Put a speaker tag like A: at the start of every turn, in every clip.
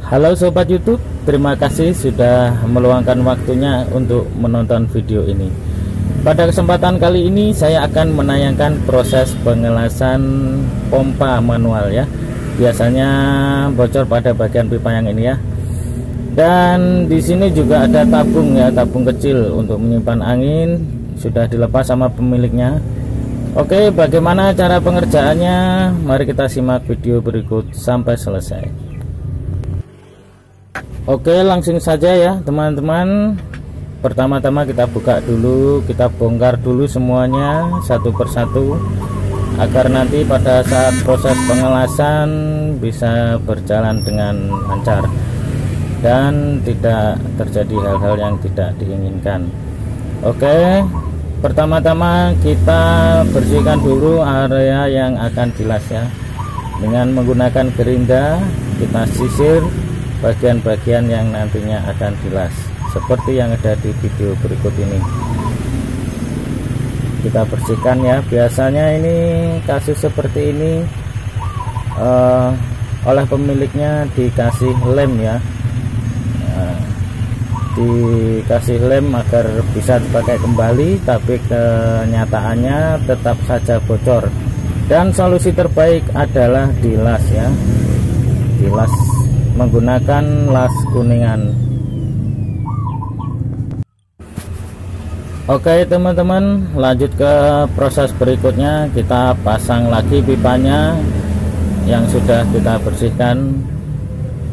A: Halo Sobat YouTube, terima kasih sudah meluangkan waktunya untuk menonton video ini. Pada kesempatan kali ini saya akan menayangkan proses pengelasan pompa manual ya. Biasanya bocor pada bagian pipa yang ini ya. Dan di sini juga ada tabung ya, tabung kecil untuk menyimpan angin, sudah dilepas sama pemiliknya. Oke, bagaimana cara pengerjaannya? Mari kita simak video berikut sampai selesai. Oke, langsung saja ya teman-teman. Pertama-tama kita buka dulu, kita bongkar dulu semuanya satu persatu agar nanti pada saat proses pengelasan bisa berjalan dengan lancar dan tidak terjadi hal-hal yang tidak diinginkan. Oke, pertama-tama kita bersihkan dulu area yang akan dilas ya. Dengan menggunakan gerinda kita sisir bagian-bagian yang nantinya akan dilas seperti yang ada di video berikut ini. Kita bersihkan ya. Biasanya ini kasus seperti ini oleh pemiliknya dikasih lem ya, dikasih lem agar bisa dipakai kembali, tapi kenyataannya tetap saja bocor. Dan solusi terbaik adalah dilas ya, dilas menggunakan las kuningan. Oke teman-teman, lanjut ke proses berikutnya. Kita pasang lagi pipanya yang sudah kita bersihkan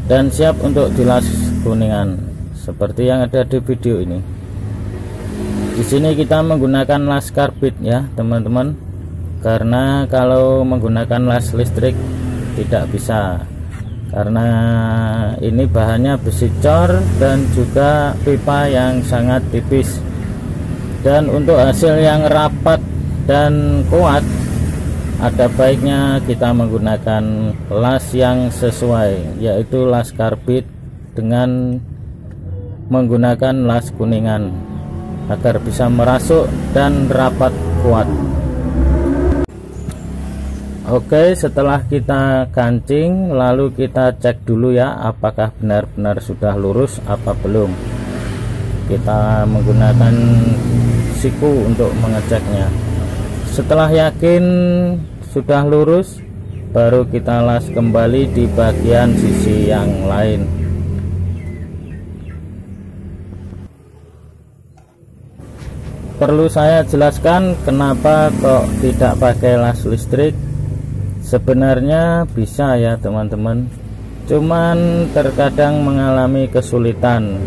A: dan siap untuk dilas kuningan seperti yang ada di video ini. Di sini kita menggunakan las karbit ya teman-teman, karena kalau menggunakan las listrik tidak bisa, karena ini bahannya besi cor dan juga pipa yang sangat tipis. Dan untuk hasil yang rapat dan kuat, ada baiknya kita menggunakan las yang sesuai, yaitu las karbit dengan menggunakan las kuningan agar bisa merasuk dan rapat kuat. Oke, setelah kita kancing lalu kita cek dulu ya, apakah benar-benar sudah lurus apa belum. Kita menggunakan siku untuk mengeceknya. Setelah yakin sudah lurus, baru kita las kembali di bagian sisi yang lain. Perlu saya jelaskan kenapa kok tidak pakai las listrik. Sebenarnya bisa ya teman-teman, cuman terkadang mengalami kesulitan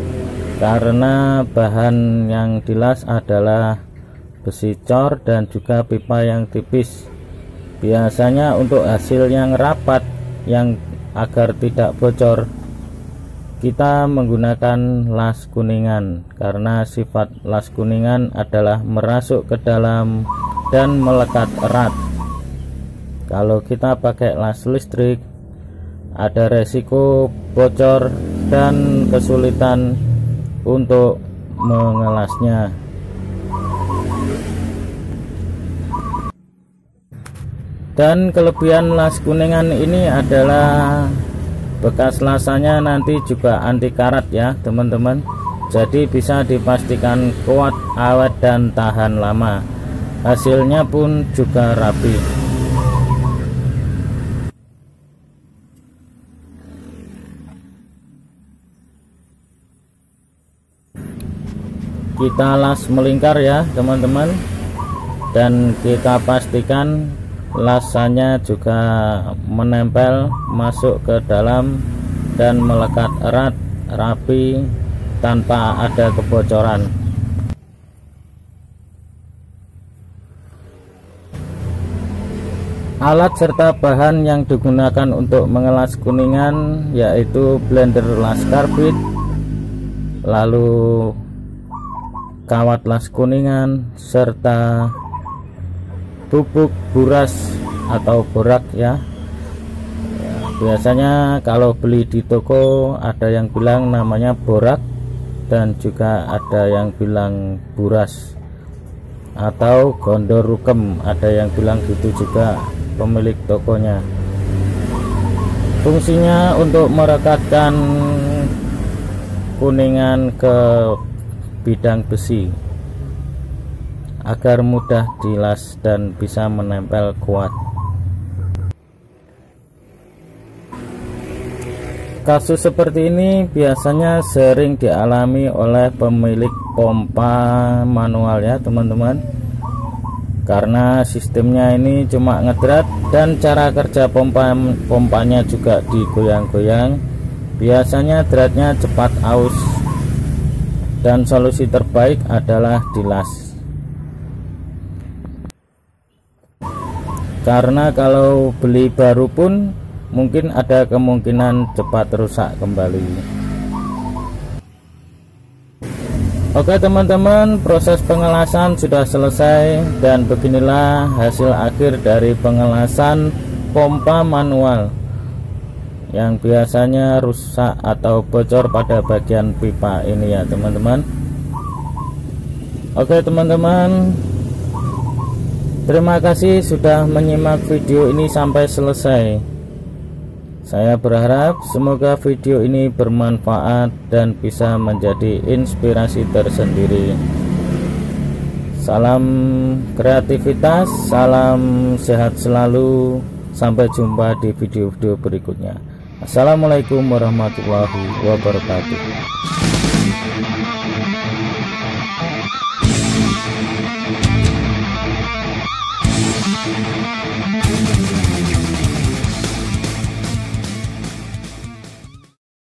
A: karena bahan yang dilas adalah besi cor dan juga pipa yang tipis. Biasanya untuk hasil yang rapat, yang agar tidak bocor, kita menggunakan las kuningan, karena sifat las kuningan adalah merasuk ke dalam dan melekat erat. Kalau kita pakai las listrik, ada resiko bocor dan kesulitan untuk mengelasnya. Dan kelebihan las kuningan ini adalah bekas lasanya nanti juga anti karat ya teman-teman. Jadi bisa dipastikan kuat, awet dan tahan lama. Hasilnya pun juga rapi. Kita las melingkar ya teman-teman, dan kita pastikan lasanya juga menempel masuk ke dalam dan melekat erat, rapi, tanpa ada kebocoran. Alat serta bahan yang digunakan untuk mengelas kuningan yaitu blender las karbit, lalu kawat las kuningan, serta bubuk buras atau borak ya. Biasanya kalau beli di toko ada yang bilang namanya borak dan juga ada yang bilang buras atau gondor rukem, ada yang bilang gitu juga pemilik tokonya. Fungsinya untuk merekatkan kuningan ke bidang besi agar mudah dilas dan bisa menempel kuat. Kasus seperti ini biasanya sering dialami oleh pemilik pompa manual ya teman-teman, karena sistemnya ini cuma ngedrat dan cara kerja pompanya juga digoyang-goyang. Biasanya dratnya cepat aus dan solusi terbaik adalah dilas, karena kalau beli baru pun mungkin ada kemungkinan cepat rusak kembali. Oke teman-teman, proses pengelasan sudah selesai dan beginilah hasil akhir dari pengelasan pompa manual yang biasanya rusak atau bocor pada bagian pipa ini ya teman-teman. Oke teman-teman, terima kasih sudah menyimak video ini sampai selesai. Saya berharap semoga video ini bermanfaat dan bisa menjadi inspirasi tersendiri. Salam kreativitas, salam sehat selalu. Sampai jumpa di video-video berikutnya. Assalamualaikum warahmatullahi wabarakatuh.